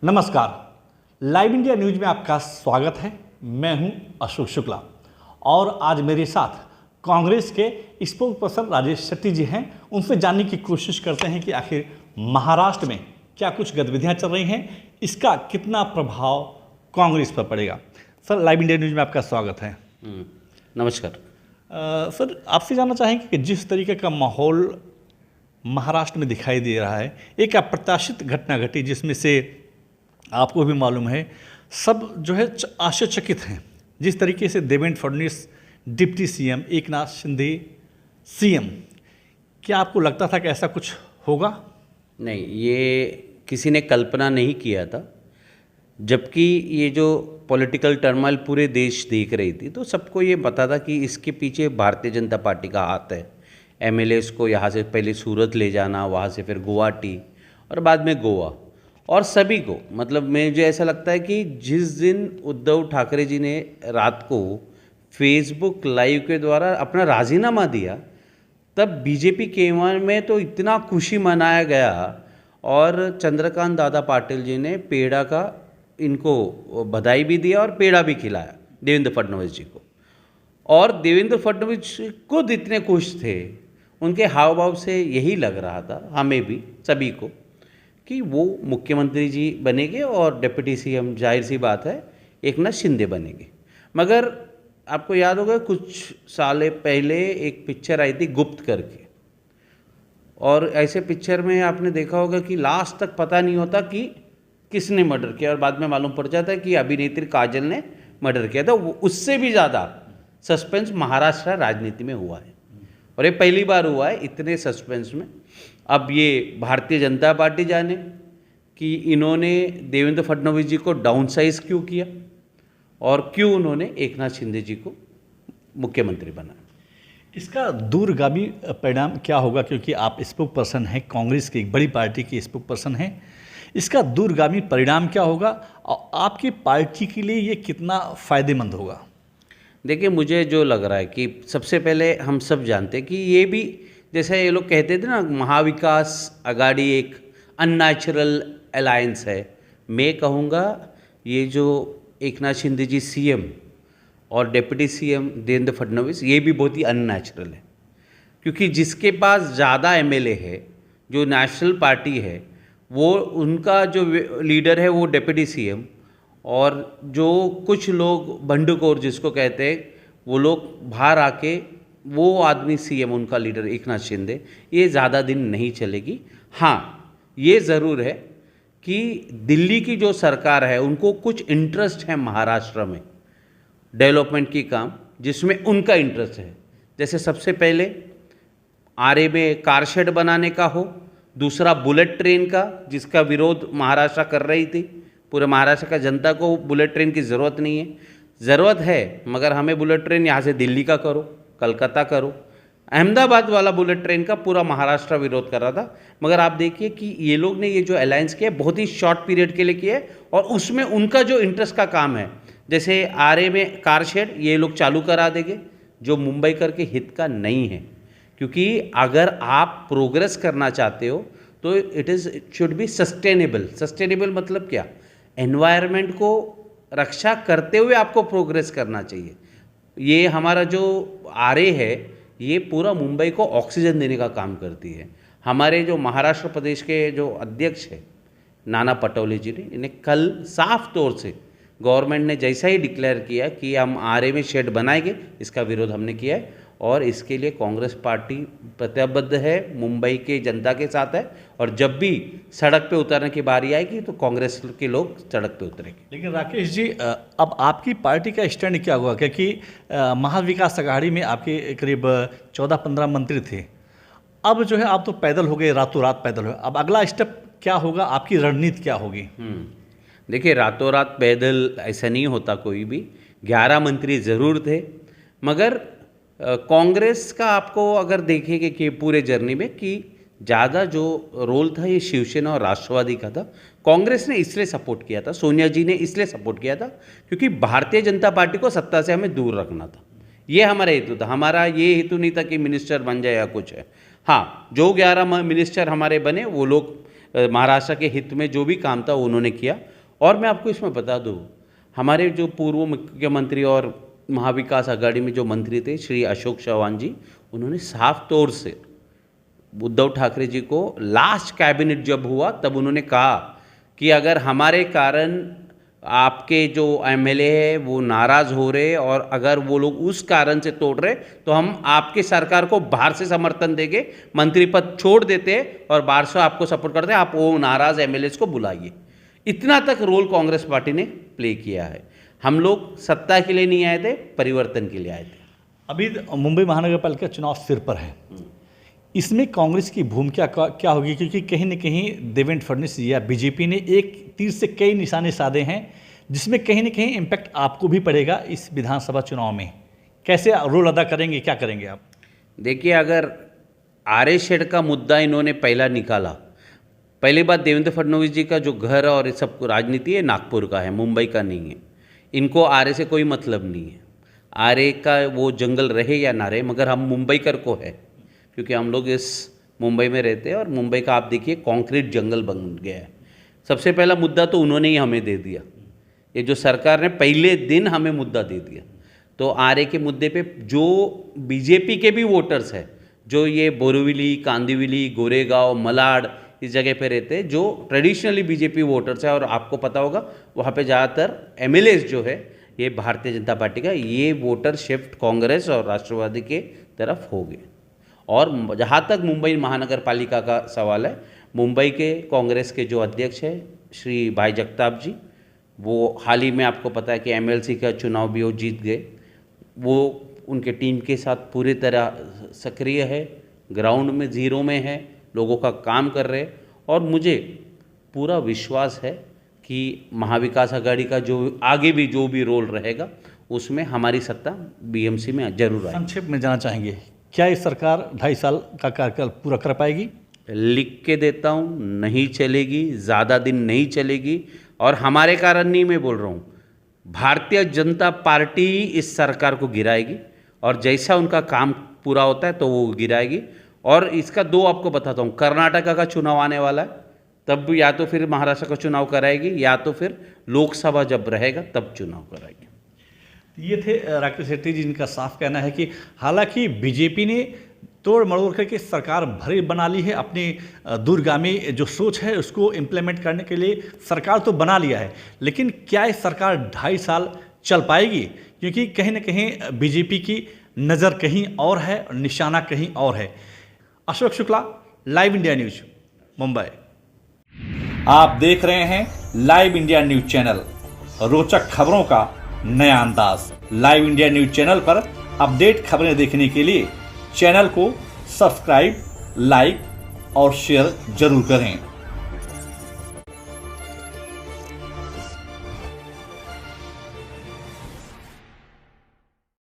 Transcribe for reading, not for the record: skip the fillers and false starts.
नमस्कार। Live India news में आपका स्वागत है। मैं हूं अशोक शुक्ला और आज मेरे साथ कांग्रेस के स्पोक पर्सन राजेश शेट्टी जी हैं। उनसे जानने की कोशिश करते हैं कि आखिर महाराष्ट्र में क्या कुछ गतिविधियां चल रही हैं, इसका कितना प्रभाव कांग्रेस पर पड़ेगा। सर, लाइव इंडिया न्यूज में आपका स्वागत है। नमस्कार। सर, आपसे जानना चाहेंगे कि जिस तरीके का माहौल महाराष्ट्र में दिखाई दे रहा है, एक अप्रत्याशित घटना घटी जिसमें से आपको भी मालूम है, सब जो है आश्चर्यचकित हैं। जिस तरीके से Devendra Fadnavis deputy CM, Eknath Shinde CM, क्या आपको लगता था कि ऐसा कुछ होगा? नहीं, ये किसी ने कल्पना नहीं किया था। जबकि ये जो पॉलिटिकल टर्मोइल पूरे देश देख रही थी, तो सबको ये पता था कि इसके पीछे भारतीय जनता पार्टी का हाथ है। एमएलएस को यहाँ से पहले सूरत ले जाना, वहाँ से फिर गुवाहाटी और बाद में गोवा, और सभी को, मतलब मुझे ऐसा लगता है कि जिस दिन उद्धव ठाकरे जी ने रात को फेसबुक लाइव के द्वारा अपना राजीनामा दिया, तब बीजेपी केवान में तो इतना खुशी मनाया गया और चंद्रकांत दादा पाटिल जी ने पेड़ा का इनको बधाई भी दिया और पेड़ा भी खिलाया देवेंद्र फडणवीस जी को। और देवेंद्र फडणवीस खुद इतने खुश थे, उनके हाव भाव से यही लग रहा था हमें भी, सभी को, कि वो मुख्यमंत्री जी बनेंगे और डिप्टी सीएम जाहिर सी बात है एकनाथ शिंदे बनेंगे। मगर आपको याद होगा कुछ साल पहले एक पिक्चर आई थी गुप्त करके, और ऐसे पिक्चर में आपने देखा होगा कि लास्ट तक पता नहीं होता कि किसने मर्डर किया, और बाद में मालूम पड़ जाता है कि अभिनेत्री काजल ने मर्डर किया था। उससे भी ज़्यादा सस्पेंस महाराष्ट्र राजनीति में हुआ है, और ये पहली बार हुआ है इतने सस्पेंस में। अब ये भारतीय जनता पार्टी जाने कि इन्होंने देवेंद्र फडणवीस जी को डाउनसाइज क्यों किया और क्यों उन्होंने एकनाथ शिंदे जी को मुख्यमंत्री बनाया। इसका दूरगामी परिणाम क्या होगा, क्योंकि आप स्पोक पर्सन हैं, कांग्रेस की एक बड़ी पार्टी की स्पोक पर्सन हैं। इसका दूरगामी परिणाम क्या होगा और आपकी पार्टी के लिए ये कितना फ़ायदेमंद होगा? देखिए, मुझे जो लग रहा है कि सबसे पहले हम सब जानते हैं कि ये भी, जैसे ये लोग कहते थे ना, महाविकास आघाड़ी एक अननेचुरल अलायंस है। मैं कहूँगा ये जो एकनाथ शिंदे जी सीएम और डिप्टी सीएम देवेंद्र फडणवीस, ये भी बहुत ही अननेचुरल है। क्योंकि जिसके पास ज़्यादा एमएलए है, जो नेशनल पार्टी है, वो उनका जो लीडर है वो डिप्टी सीएम, और जो कुछ लोग भंडकोर जिसको कहते हैं, वो लोग बाहर आके वो आदमी सीएम, उनका लीडर एकनाथ शिंदे, ये ज़्यादा दिन नहीं चलेगी। हाँ, ये ज़रूर है कि दिल्ली की जो सरकार है उनको कुछ इंटरेस्ट है महाराष्ट्र में डेवलपमेंट की काम, जिसमें उनका इंटरेस्ट है। जैसे सबसे पहले आरे में कार शेड बनाने का हो, दूसरा बुलेट ट्रेन का, जिसका विरोध महाराष्ट्र कर रही थी। पूरे महाराष्ट्र का जनता को बुलेट ट्रेन की ज़रूरत नहीं है, ज़रूरत है मगर हमें बुलेट ट्रेन यहाँ से दिल्ली का करो, कलकत्ता करो। अहमदाबाद वाला बुलेट ट्रेन का पूरा महाराष्ट्र विरोध कर रहा था। मगर आप देखिए कि ये लोग ने ये जो अलायंस किया बहुत ही शॉर्ट पीरियड के लिए किया है, और उसमें उनका जो इंटरेस्ट का काम है, जैसे आरे में कार शेड ये लोग चालू करा देंगे, जो मुंबई करके हित का नहीं है। क्योंकि अगर आप प्रोग्रेस करना चाहते हो तो it should be sustainable. Sustainable मतलब क्या? एनवायरनमेंट को रक्षा करते हुए आपको प्रोग्रेस करना चाहिए। ये हमारा जो आरे है, ये पूरा मुंबई को ऑक्सीजन देने का काम करती है। हमारे जो महाराष्ट्र प्रदेश के जो अध्यक्ष है नाना पटोले जी ने, इन्हें कल साफ तौर से गवर्नमेंट ने जैसा ही डिक्लेयर किया कि हम आरे में शेड बनाएंगे, इसका विरोध हमने किया है, और इसके लिए कांग्रेस पार्टी प्रतिबद्ध है, मुंबई के जनता के साथ है। और जब भी सड़क पे उतरने की बारी आएगी तो कांग्रेस के लोग सड़क पे उतरेंगे। लेकिन राकेश जी, अब आपकी पार्टी का स्टैंड क्या हुआ? क्योंकि महाविकास आघाड़ी में आपके करीब 14-15 मंत्री थे। अब जो है आप तो पैदल हो गए, रातों रात पैदल हो। अब अगला स्टेप क्या होगा, आपकी रणनीति क्या होगी? देखिए, रातों रात पैदल ऐसा नहीं होता कोई भी। 11 मंत्री ज़रूर थे, मगर कांग्रेस का आपको अगर देखेंगे कि पूरे जर्नी में कि ज़्यादा जो रोल था ये शिवसेना और राष्ट्रवादी का था। कांग्रेस ने इसलिए सपोर्ट किया था, सोनिया जी ने इसलिए सपोर्ट किया था क्योंकि भारतीय जनता पार्टी को सत्ता से हमें दूर रखना था। ये हमारा हेतु था। हमारा ये हेतु नहीं था कि मिनिस्टर बन जाए या कुछ है। हाँ, जो 11 मिनिस्टर हमारे बने वो लोग महाराष्ट्र के हित में जो भी काम था वो उन्होंने किया। और मैं आपको इसमें बता दूँ, हमारे जो पूर्व मुख्यमंत्री और महाविकास आघाड़ी में जो मंत्री थे श्री अशोक चव्हाण जी, उन्होंने साफ तौर से उद्धव ठाकरे जी को लास्ट कैबिनेट जब हुआ तब उन्होंने कहा कि अगर हमारे कारण आपके जो एमएलए है वो नाराज़ हो रहे और अगर वो लोग उस कारण से तोड़ रहे तो हम आपके सरकार को बाहर से समर्थन देंगे, मंत्री पद छोड़ देते हैं और बाहर से आपको सपोर्ट करते हैं, आप वो नाराज़ एमएलएस को बुलाइए। इतना तक रोल कांग्रेस पार्टी ने प्ले किया है। हम लोग सत्ता के लिए नहीं आए थे, परिवर्तन के लिए आए थे। अभी मुंबई महानगर पालिका चुनाव सिर पर है, इसमें कांग्रेस की भूमिका क्या होगी? क्योंकि कहीं न कहीं देवेंद्र फडणवीस या बीजेपी ने एक तीर से कई निशाने साधे हैं, जिसमें कहीं न कहीं इम्पैक्ट आपको भी पड़ेगा इस विधानसभा चुनाव में। कैसे रोल अदा करेंगे, क्या करेंगे आप? देखिए, अगर आरए शेड का मुद्दा इन्होंने पहला निकाला, पहली बात देवेंद्र फडणवीस जी का जो घर और ये सब राजनीति है नागपुर का है, मुंबई का नहीं है। इनको आरए से कोई मतलब नहीं है। आरए का वो जंगल रहे या ना रहे, मगर हम मुंबईकर को है, क्योंकि हम लोग इस मुंबई में रहते हैं और मुंबई का आप देखिए कंक्रीट जंगल बन गया है। सबसे पहला मुद्दा तो उन्होंने ही हमें दे दिया, ये जो सरकार ने पहले दिन हमें मुद्दा दे दिया। तो आरए के मुद्दे पे जो बीजेपी के भी वोटर्स हैं, जो ये बोरीवली, कांदिवली, गोरेगांव, मलाड इस जगह पे रहते हैं, जो ट्रेडिशनली बीजेपी वोटर्स हैं, और आपको पता होगा वहाँ पे ज़्यादातर एमएलएस जो है ये भारतीय जनता पार्टी का, ये वोटर शिफ्ट कांग्रेस और राष्ट्रवादी के तरफ हो गए। और जहाँ तक मुंबई महानगर पालिका का सवाल है, मुंबई के कांग्रेस के जो अध्यक्ष हैं श्री भाई जगताप जी, वो हाल ही में आपको पता है कि एमएलसी का चुनाव भी वो जीत गए। वो उनके टीम के साथ पूरी तरह सक्रिय है, ग्राउंड में जीरो में है, लोगों का काम कर रहे हैं। और मुझे पूरा विश्वास है कि महाविकास आघाड़ी का जो आगे भी जो भी रोल रहेगा उसमें हमारी सत्ता बीएमसी में जरूर आएगी। संक्षेप में जाना चाहेंगे, क्या ये सरकार 2.5 साल का कार्यकाल पूरा कर पाएगी? लिख के देता हूँ, नहीं चलेगी, ज़्यादा दिन नहीं चलेगी। और हमारे कारण नहीं मैं बोल रहा हूँ, भारतीय जनता पार्टी इस सरकार को गिराएगी और जैसा उनका काम पूरा होता है तो वो गिराएगी। और इसका दो आपको बताता हूँ, कर्नाटका का चुनाव आने वाला है, तब या तो फिर महाराष्ट्र का चुनाव कराएगी या तो फिर लोकसभा जब रहेगा तब चुनाव कराएगी। ये थे राकेश शेट्टी जी, जिनका साफ कहना है कि हालांकि बीजेपी ने तोड़ मरोड़ करके सरकार भरी बना ली है, अपनी दूरगामी जो सोच है उसको इम्प्लीमेंट करने के लिए सरकार तो बना लिया है, लेकिन क्या ये सरकार 2.5 साल चल पाएगी? क्योंकि कहीं ना कहीं बीजेपी की नज़र कहीं और है और निशाना कहीं और है। Ashok Shukla, live India news, Mumbai. आप देख रहे हैं लाइव इंडिया न्यूज चैनल, रोचक खबरों का नया अंदाज। लाइव इंडिया न्यूज चैनल पर अपडेट खबरें देखने के लिए चैनल को सब्सक्राइब, लाइक और शेयर जरूर करें।